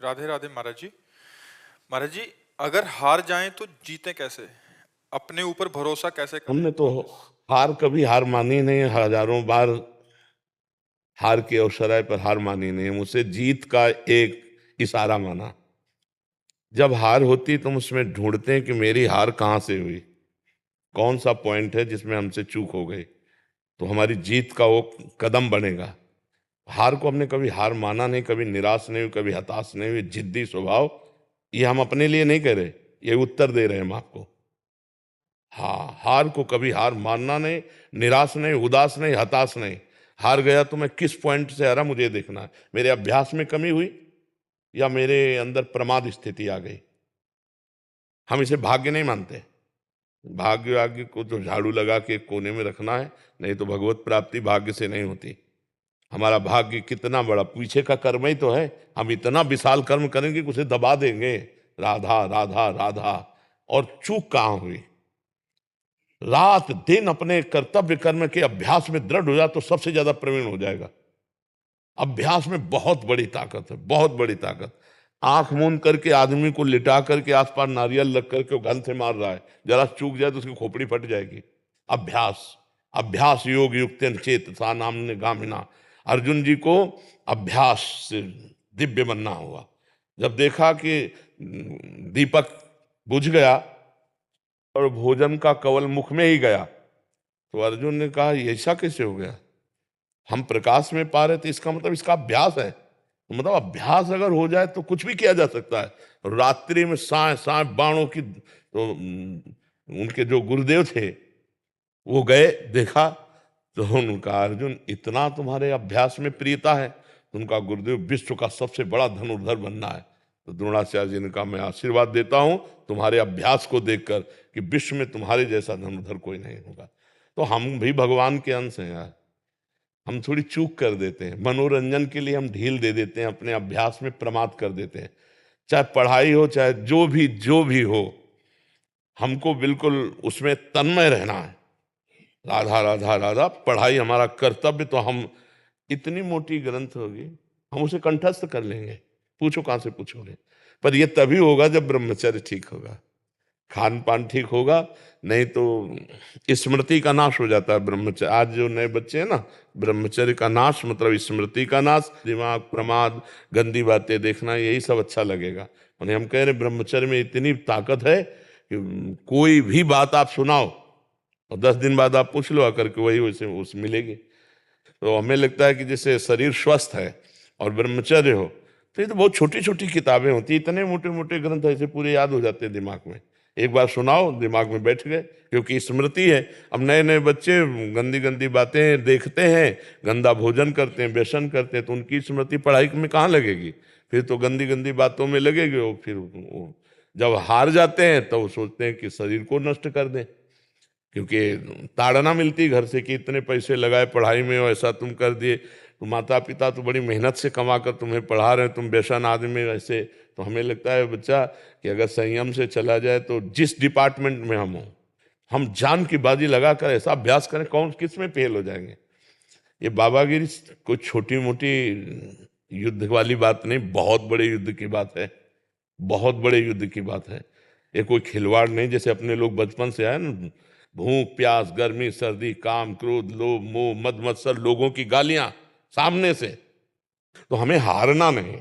राधे राधे महाराज जी। महाराज जी, अगर हार जाएं तो जीते कैसे? अपने ऊपर भरोसा कैसे करें हमने तो वापस? हार कभी हार मानी नहीं, हजारों बार हार के अवसराय पर हार मानी नहीं, हम उसे जीत का एक इशारा माना। जब हार होती तो हम उसमें ढूंढते हैं कि मेरी हार कहाँ से हुई, कौन सा पॉइंट है जिसमें हमसे चूक हो गई, तो हमारी जीत का वो कदम बनेगा। हार को हमने कभी हार माना नहीं, कभी निराश नहीं हुई, कभी हताश नहीं हुई। जिद्दी स्वभाव, ये हम अपने लिए नहीं कह रहे, ये उत्तर दे रहे हैं हम आपको। हाँ, हार को कभी हार मानना नहीं, निराश नहीं, उदास नहीं, हताश नहीं। हार गया तो मैं किस पॉइंट से हारा, मुझे देखना है। मेरे अभ्यास में कमी हुई या मेरे अंदर प्रमाद स्थिति आ गई। हम इसे भाग्य नहीं मानते। भाग्य आग्य को तो झाड़ू लगा के एक कोने में रखना है, नहीं तो भगवत प्राप्ति भाग्य से नहीं होती। हमारा भाग्य कितना बड़ा, पीछे का कर्म ही तो है। हम इतना विशाल कर्म करेंगे कि उसे दबा देंगे। राधा राधा राधा। और चूक कहाँ हुई? रात दिन अपने कर्तव्य कर्म के अभ्यास में दृढ़ हो जाए तो सबसे ज्यादा प्रवीण हो जाएगा। अभ्यास में बहुत बड़ी ताकत है, बहुत बड़ी ताकत। आंख मूंद करके आदमी को लिटा करके आसपास नारियल रख करके वो गन से मार रहा है, जरा चूक जाए तो उसकी खोपड़ी फट जाएगी। अभ्यास, अभ्यास योग युक्त चेत सा नाम गामिना। अर्जुन जी को अभ्यास से दिव्य बनना हुआ। जब देखा कि दीपक बुझ गया और भोजन का कवल मुख में ही गया, तो अर्जुन ने कहा ये ऐसा कैसे हो गया? हम प्रकाश में पा रहे थे, इसका मतलब इसका अभ्यास है। तो मतलब अभ्यास अगर हो जाए तो कुछ भी किया जा सकता है। रात्रि में साय साय बाणों की, तो उनके जो गुरुदेव थे वो गए, देखा तो उनका, अर्जुन इतना तुम्हारे अभ्यास में प्रियता है, तो उनका गुरुदेव विश्व का सबसे बड़ा धनुर्धर बनना है। तो द्रोणाचार्य जी ने कहा मैं आशीर्वाद देता हूं तुम्हारे अभ्यास को देखकर कि विश्व में तुम्हारे जैसा धनुर्धर कोई नहीं होगा। तो हम भी भगवान के अंश हैं यार। हम थोड़ी चूक कर देते हैं, मनोरंजन के लिए हम ढील दे देते हैं, अपने अभ्यास में प्रमाद कर देते हैं। चाहे पढ़ाई हो, चाहे जो भी हो, हमको बिल्कुल उसमें तन्मय रहना है। राधा राधा राधा, पढ़ाई हमारा कर्तव्य, तो हम इतनी मोटी ग्रंथ होगी हम उसे कंठस्थ कर लेंगे, पूछो कहां से पूछोगे। पर यह तभी होगा जब ब्रह्मचर्य ठीक होगा, खान पान ठीक होगा। नहीं तो स्मृति का नाश हो जाता है ब्रह्मचर्य। आज जो नए बच्चे हैं ना, ब्रह्मचर्य का नाश मतलब स्मृति का नाश, दिमाग प्रमाद, गंदी बातें देखना, यही सब अच्छा लगेगा। उन्हें हम कह रहे ब्रह्मचर्य में इतनी ताकत है कि कोई भी बात आप सुनाओ और 10 दिन बाद आप पूछ लो आकर के, वही वैसे उस मिलेगी। तो हमें लगता है कि जैसे शरीर स्वस्थ है और ब्रह्मचर्य हो, तो ये तो बहुत छोटी छोटी किताबें होती है, इतने मोटे मोटे ग्रंथ ऐसे पूरे याद हो जाते हैं दिमाग में। एक बार सुनाओ दिमाग में बैठ गए, क्योंकि स्मृति है। अब नए नए बच्चे गंदी गंदी बातें देखते हैं, गंदा भोजन करते हैं, व्यसन करते हैं, तो उनकी स्मृति पढ़ाई में कहाँ लगेगी? फिर तो गंदी गंदी बातों में लगेगी। वो फिर जब हार जाते हैं तो वो सोचते हैं कि शरीर को नष्ट कर दें, क्योंकि ताड़ना मिलती घर से कि इतने पैसे लगाए पढ़ाई में और ऐसा तुम कर दिए। तो माता पिता तो बड़ी मेहनत से कमा कर तुम्हें पढ़ा रहे हैं, तुम व्यसन आदमी ऐसे। तो हमें लगता है बच्चा कि अगर संयम से चला जाए तो जिस डिपार्टमेंट में हम हो, हम जान की बाजी लगाकर ऐसा अभ्यास करें, कौन किस में फेल हो जाएंगे। ये बाबागिरी कोई छोटी मोटी युद्ध वाली बात नहीं, बहुत बड़े युद्ध की बात है, बहुत बड़े युद्ध की बात है। ये कोई खिलवाड़ नहीं, जैसे अपने लोग बचपन से आए ना, भूख प्यास गर्मी सर्दी काम क्रोध लोभ मोह मद मत्सर, लोगों की गालियां सामने से। तो हमें हारना नहीं।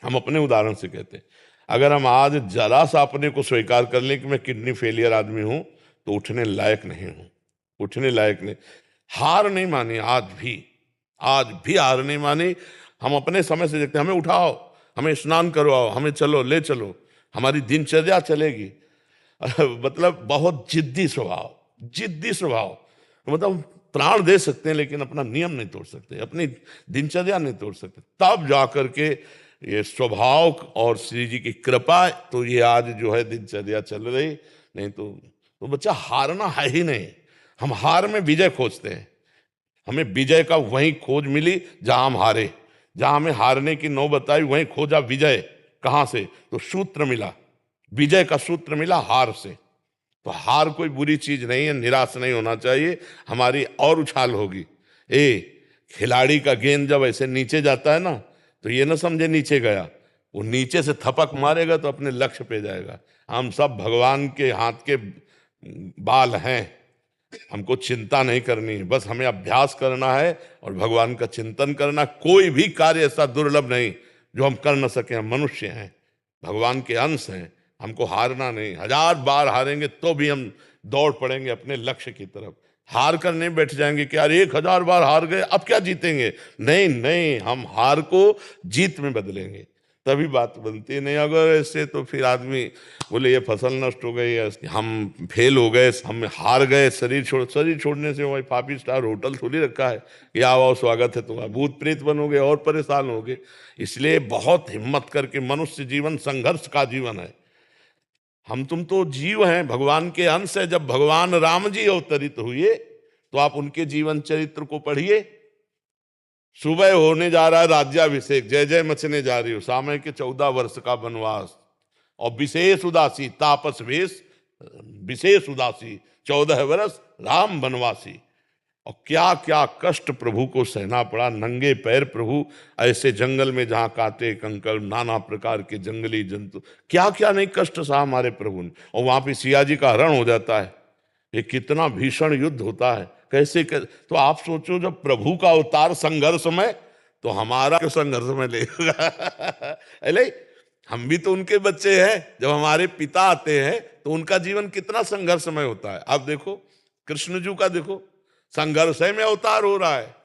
हम अपने उदाहरण से कहते हैं, अगर हम आज जरा सा अपने को स्वीकार कर लें कि मैं किडनी फेलियर आदमी हूं, तो उठने लायक नहीं हूं, उठने लायक नहीं। हार नहीं मानी आज भी, आज भी हार नहीं मानी। हम अपने समय से देखते हैं, हमें उठाओ, हमें स्नान करवाओ, हमें चलो ले चलो, हमारी दिनचर्या चलेगी। मतलब बहुत जिद्दी स्वभाव, जिद्दी स्वभाव। मतलब प्राण दे सकते हैं लेकिन अपना नियम नहीं तोड़ सकते, अपनी दिनचर्या नहीं तोड़ सकते। तब जाकर के ये स्वभाव और श्री जी की कृपा, तो ये आज जो है दिनचर्या चल रही। नहीं तो बच्चा हारना है ही नहीं। हम हार में विजय खोजते हैं, हमें विजय का वहीं खोज मिली जहां हम हारे। जहां हमें हारने की नौबत आई वहीं खोजा विजय। कहां से? तो सूत्र मिला, विजय का सूत्र मिला हार से। तो हार कोई बुरी चीज नहीं है, निराश नहीं होना चाहिए, हमारी और उछाल होगी। खिलाड़ी का गेंद जब ऐसे नीचे जाता है ना, तो ये ना समझे नीचे गया, वो नीचे से थपक मारेगा तो अपने लक्ष्य पे जाएगा। हम सब भगवान के हाथ के बाल हैं, हमको चिंता नहीं करनी है, बस हमें अभ्यास करना है और भगवान का चिंतन करना। कोई भी कार्य ऐसा दुर्लभ नहीं जो हम कर न सके। हम मनुष्य हैं, भगवान के अंश हैं, हमको हारना नहीं। 1000 बार हारेंगे तो भी हम दौड़ पड़ेंगे अपने लक्ष्य की तरफ। हार कर नहीं बैठ जाएंगे कि यार 1000 बार हार गए अब क्या जीतेंगे। नहीं नहीं, हम हार को जीत में बदलेंगे, तभी बात बनती है। नहीं अगर ऐसे तो फिर आदमी बोले ये फसल नष्ट हो गई, हम फेल हो गए, हम हार गए, शरीर छोड़ने से वही 5 स्टार होटल थोड़ी रखा है कि आओ आओ स्वागत है तुम्हारा, भूत प्रेत बनोगे और परेशान होगे। इसलिए बहुत हिम्मत करके, मनुष्य जीवन संघर्ष का जीवन है। हम तुम तो जीव हैं, भगवान के अंश है। जब भगवान राम जी अवतरित हुए तो आप उनके जीवन चरित्र को पढ़िए। सुबह होने जा रहा है राज्याभिषेक, जय जय मचने जा रही हो, सामय के 14 वर्ष का वनवास, और विशेष उदासी तापस वेश, विशेष उदासी 14 वर्ष राम वनवासी। और क्या क्या कष्ट प्रभु को सहना पड़ा, नंगे पैर प्रभु ऐसे जंगल में जहां कांटे कंकड़, नाना प्रकार के जंगली जंतु, क्या क्या नहीं कष्ट सहा हमारे प्रभु ने। और वहां पे सिया जी का हरण हो जाता है, ये कितना भीषण युद्ध होता है, कैसे तो आप सोचो जब प्रभु का अवतार संघर्ष में, तो हमारा क्यों संघर्ष में लेगा। अरे हम भी तो उनके बच्चे हैं, जब हमारे पिता आते हैं तो उनका जीवन कितना संघर्षमय होता है। आप देखो कृष्ण जी का, देखो संघर्ष में अवतार हो रहा है।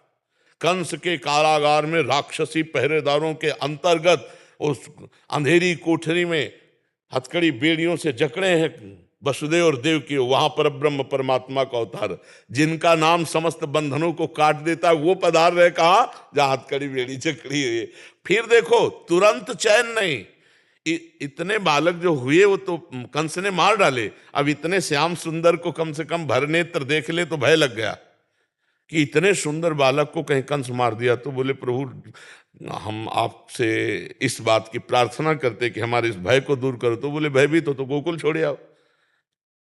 कंस के कारागार में राक्षसी पहरेदारों के अंतर्गत उस अंधेरी कोठरी में हथकड़ी बेड़ियों से जकड़े हैं वसुदेव और देव की, वहां पर ब्रह्म परमात्मा का अवतार, जिनका नाम समस्त बंधनों को काट देता है, वो पधार रहे कहा जहां हथकड़ी बेड़ी जकड़ी हुई। फिर देखो तुरंत चैन नहीं, इतने बालक जो हुए वो तो कंस ने मार डाले, अब इतने श्याम सुंदर को कम से कम भरनेत्र देख ले तो भय लग गया कि इतने सुंदर बालक को कहीं कंस मार दिया। तो बोले प्रभु हम आपसे इस बात की प्रार्थना करते कि हमारे इस भय को दूर करो। तो बोले भयभीत हो तो गोकुल छोड़े आओ।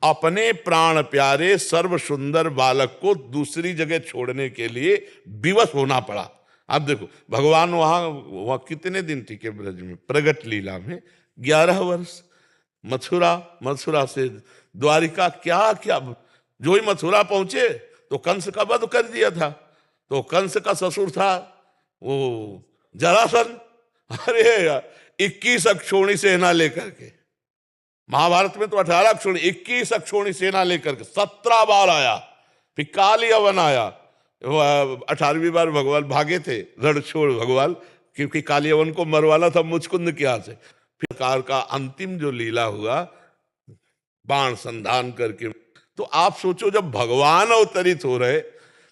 अपने प्राण प्यारे सर्व सुंदर बालक को दूसरी जगह छोड़ने के लिए विवश होना पड़ा। अब देखो भगवान वहां कितने दिन टिके ब्रज में, प्रगट लीला में 11 वर्ष। मथुरा से द्वारिका, क्या क्या, जो ही मथुरा पहुंचे तो कंस का वध कर दिया था। तो कंस का ससुर था वो जरासंध, अरे 21 अक्षौणी सेना लेकर के, महाभारत में तो 18 अक्षौणी, 21 अक्षौणी सेना लेकर के 17 बार आया। फिर काल यवन आया, 18वीं बार भगवान भागे थे रण छोड़ भगवान, क्योंकि कालियवन को मरवाना था मुचकुंद के हाथ से। फिर कार का अंतिम जो लीला हुआ बाण संधान करके। तो आप सोचो जब भगवान अवतरित हो रहे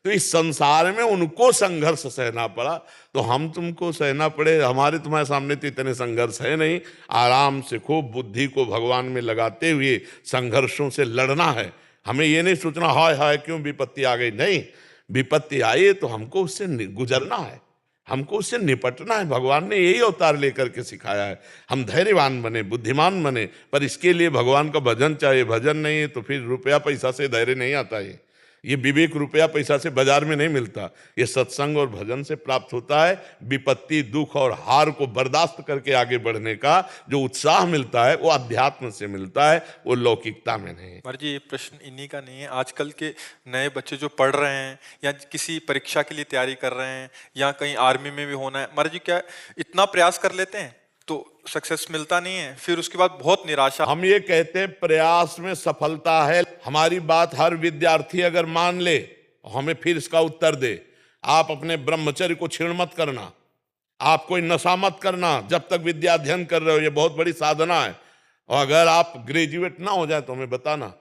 तो इस संसार में उनको संघर्ष सहना पड़ा, तो हम तुमको सहना पड़े। हमारे तुम्हारे सामने तो इतने संघर्ष है नहीं, आराम से खूब बुद्धि को भगवान में लगाते हुए संघर्षों से लड़ना है। हमें ये नहीं सोचना हाय हाय क्यों विपत्ति आ गई, नहीं, विपत्ति आई तो हमको उससे गुजरना है, हमको उससे निपटना है। भगवान ने यही अवतार लेकर के सिखाया है, हम धैर्यवान बने, बुद्धिमान बने। पर इसके लिए भगवान का भजन चाहिए, भजन नहीं है तो फिर रुपया पैसा से धैर्य नहीं आता है। ये विवेक रुपया पैसा से बाजार में नहीं मिलता, ये सत्संग और भजन से प्राप्त होता है। विपत्ति दुख और हार को बर्दाश्त करके आगे बढ़ने का जो उत्साह मिलता है वो अध्यात्म से मिलता है, वो लौकिकता में नहीं। महाराज जी ये प्रश्न इन्हीं का नहीं है, आजकल के नए बच्चे जो पढ़ रहे हैं या किसी परीक्षा के लिए तैयारी कर रहे हैं या कहीं आर्मी में भी होना है, महाराज जी क्या इतना प्रयास कर लेते हैं तो सक्सेस मिलता नहीं है, फिर उसके बाद बहुत निराशा। हम ये कहते हैं प्रयास में सफलता है। हमारी बात हर विद्यार्थी अगर मान ले, हमें फिर इसका उत्तर दे, आप अपने ब्रह्मचर्य को छीण मत करना, आप कोई नशा मत करना जब तक विद्या अध्ययन कर रहे हो, ये बहुत बड़ी साधना है। और अगर आप ग्रेजुएट ना हो जाए तो हमें बताना।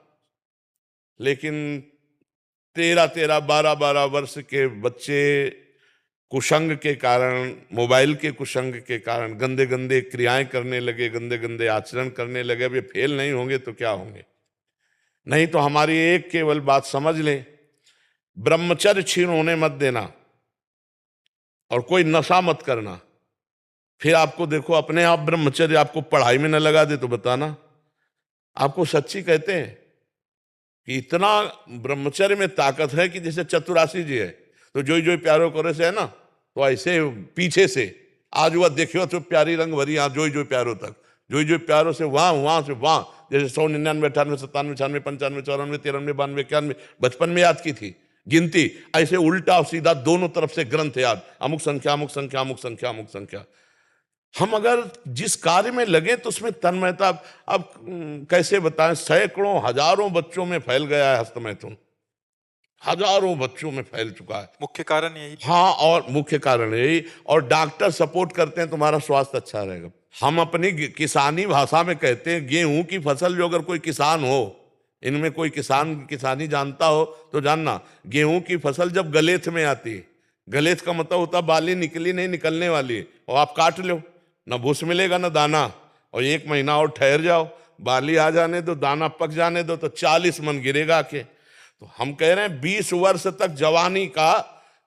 लेकिन 13-13, 12-12 वर्ष के बच्चे कुसंग के कारण, मोबाइल के कुसंग के कारण गंदे गंदे क्रियाएं करने लगे, गंदे गंदे आचरण करने लगे। अब ये फेल नहीं होंगे तो क्या होंगे। नहीं तो हमारी एक केवल बात समझ लें, ब्रह्मचर्य छीन होने मत देना और कोई नशा मत करना। फिर आपको देखो अपने आप ब्रह्मचर्य आपको पढ़ाई में न लगा दे तो बताना। आपको सच्ची कहते हैं कि इतना ब्रह्मचर्य में ताकत है कि जैसे चतुरासी जी है तो जो प्यारो करे से है ना, तो ऐसे पीछे से आज वह देखियो तो प्यारी रंग भरी यहाँ जो प्यारो तक जो प्यारो से वहां से वहां, जैसे 100 99 98 97 96 95 94 93 92 91 बचपन में याद की थी गिनती, ऐसे उल्टा और सीधा दोनों तरफ से ग्रंथ याद, अमुक संख्या अमुक संख्या अमुक संख्या अमुक संख्या। हम अगर जिस कार्य में लगे तो उसमें तन्मयता, अब कैसे बताएं, सैकड़ों हजारों बच्चों में फैल गया है हस्तमैथुन, हजारों बच्चों में फैल चुका है। मुख्य कारण यही। हाँ, और मुख्य कारण यही, और डॉक्टर सपोर्ट करते हैं तुम्हारा स्वास्थ्य अच्छा रहेगा। हम अपनी किसानी भाषा में कहते हैं गेहूं की फसल, जो अगर कोई किसान हो, इनमें कोई किसानी जानता हो तो जानना, गेहूं की फसल जब गलेथ में आती है, गलेथ का मतलब होता बाली निकली नहीं निकलने वाली है, और आप काट लो, ना भूस मिलेगा ना दाना, और 1 महीना और ठहर जाओ, बाली आ जाने दो, दाना पक जाने दो, तो 40 मन गिरेगा के। तो हम कह रहे हैं 20 वर्ष तक जवानी का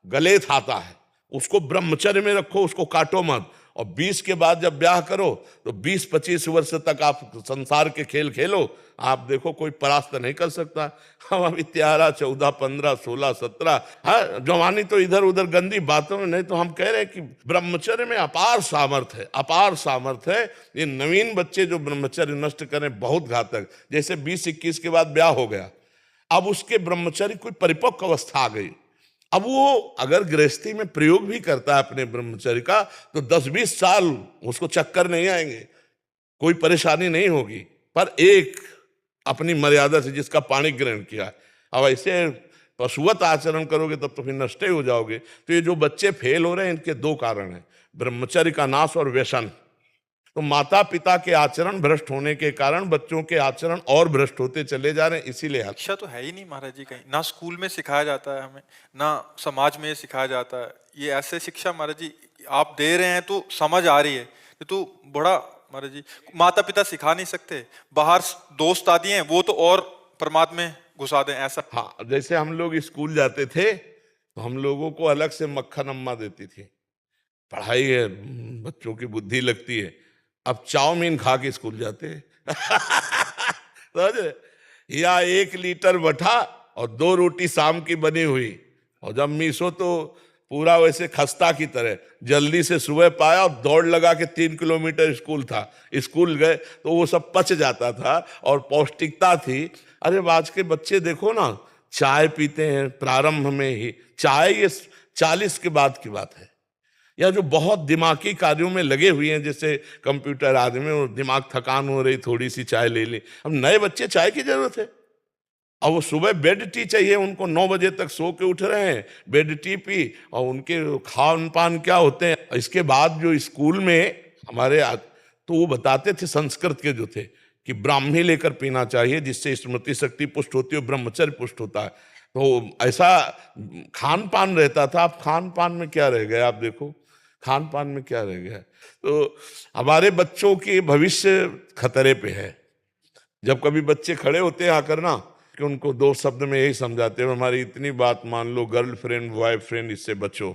गलेथ आता है, उसको ब्रह्मचर्य में रखो, उसको काटो मत, और 20 के बाद जब ब्याह करो तो 20-25 वर्ष तक आप संसार के खेल खेलो, आप देखो कोई परास्त नहीं कर सकता। हम अभी 13, 14, 15, 16, 17, हाँ जवानी तो इधर उधर गंदी बातों में नहीं। तो हम कह रहे हैं कि ब्रह्मचर्य में अपार सामर्थ्य है, अपार सामर्थ्य है। ये नवीन बच्चे जो ब्रह्मचर्य नष्ट करें बहुत घातक, जैसे 20-21 के बाद ब्याह हो गया, अब उसके ब्रह्मचर्य कोई परिपक्व अवस्था आ गई, अब वो अगर गृहस्थी में प्रयोग भी करता है अपने ब्रह्मचर्य का, तो 10-20 साल उसको चक्कर नहीं आएंगे, कोई परेशानी नहीं होगी। पर एक अपनी मर्यादा से जिसका पाणी ग्रहण किया है, अब ऐसे पशुवत आचरण करोगे तब तो फिर नष्ट ही हो जाओगे। तो ये जो बच्चे फेल हो रहे हैं, इनके 2 कारण हैं, ब्रह्मचर्य का नाश और व्यसन। तो माता पिता के आचरण भ्रष्ट होने के कारण बच्चों के आचरण और भ्रष्ट होते चले जा रहे हैं। इसीलिए शिक्षा तो है ही नहीं महाराज जी, कहीं ना स्कूल में सिखाया जाता है हमें, ना समाज में सिखाया जाता है। ये ऐसे शिक्षा महाराज जी आप दे रहे हैं तो समझ आ रही है, ये तो बड़ा महाराज जी माता पिता सिखा नहीं सकते, बाहर दोस्त आदि हैं वो तो और परमात्मा में घुसा दें ऐसा। हाँ, जैसे हम लोग स्कूल जाते थे तो हम लोगों को अलग से मक्खन अम्मा देती थी, पढ़ाई है, बच्चों की बुद्धि लगती है। अब चाउमीन खा के स्कूल जाते हैं समझ रहे? या 1 लीटर बठा और 2 रोटी शाम की बनी हुई, और जब मीसो तो पूरा वैसे खस्ता की तरह जल्दी से सुबह पाया और दौड़ लगा के 3 किलोमीटर स्कूल था, स्कूल गए तो वो सब पच जाता था और पौष्टिकता थी। अरे आज के बच्चे देखो ना, चाय पीते हैं प्रारंभ में ही, चाय ये 40 के बाद की बात है, या जो बहुत दिमागी कार्यों में लगे हुए हैं, जैसे कंप्यूटर आदि में, और दिमाग थकान हो रही, थोड़ी सी चाय ले ली। अब नए बच्चे चाय की जरूरत है, और वो सुबह बेड टी चाहिए उनको, 9 बजे तक सो के उठ रहे हैं, बेड टी पी, और उनके खान पान क्या होते हैं। इसके बाद जो स्कूल में हमारे तो वो बताते थे, संस्कृत के जो थे, कि ब्राह्मी लेकर पीना चाहिए जिससे स्मृति शक्ति पुष्ट होती है, ब्रह्मचर्य पुष्ट होता है। तो ऐसा खान पान रहता था। अब खान पान में क्या रह गया, आप देखो खान पान में क्या रह गया। तो हमारे बच्चों की भविष्य खतरे पे है। जब कभी बच्चे खड़े होते हैं आकर ना, कि उनको 2 शब्द में यही समझाते हैं, हमारी इतनी बात मान लो, गर्लफ्रेंड बॉयफ्रेंड इससे बचो,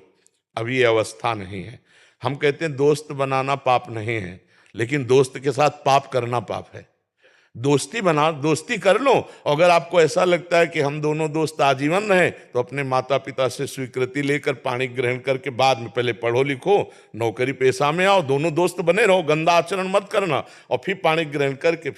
अभी ये अवस्था नहीं है। हम कहते हैं दोस्त बनाना पाप नहीं है, लेकिन दोस्त के साथ पाप करना पाप है। दोस्ती बना, दोस्ती कर लो। अगर आपको ऐसा लगता है कि हम दोनों दोस्त आजीवन रहे, तो अपने माता पिता से स्वीकृति लेकर पाणी ग्रहण करके बाद में पहले पढ़ो लिखो, नौकरी पेशा में आओ, दोनों दोस्त बने रहो, गंदा आचरण मत करना, और फिर पाणी ग्रहण करके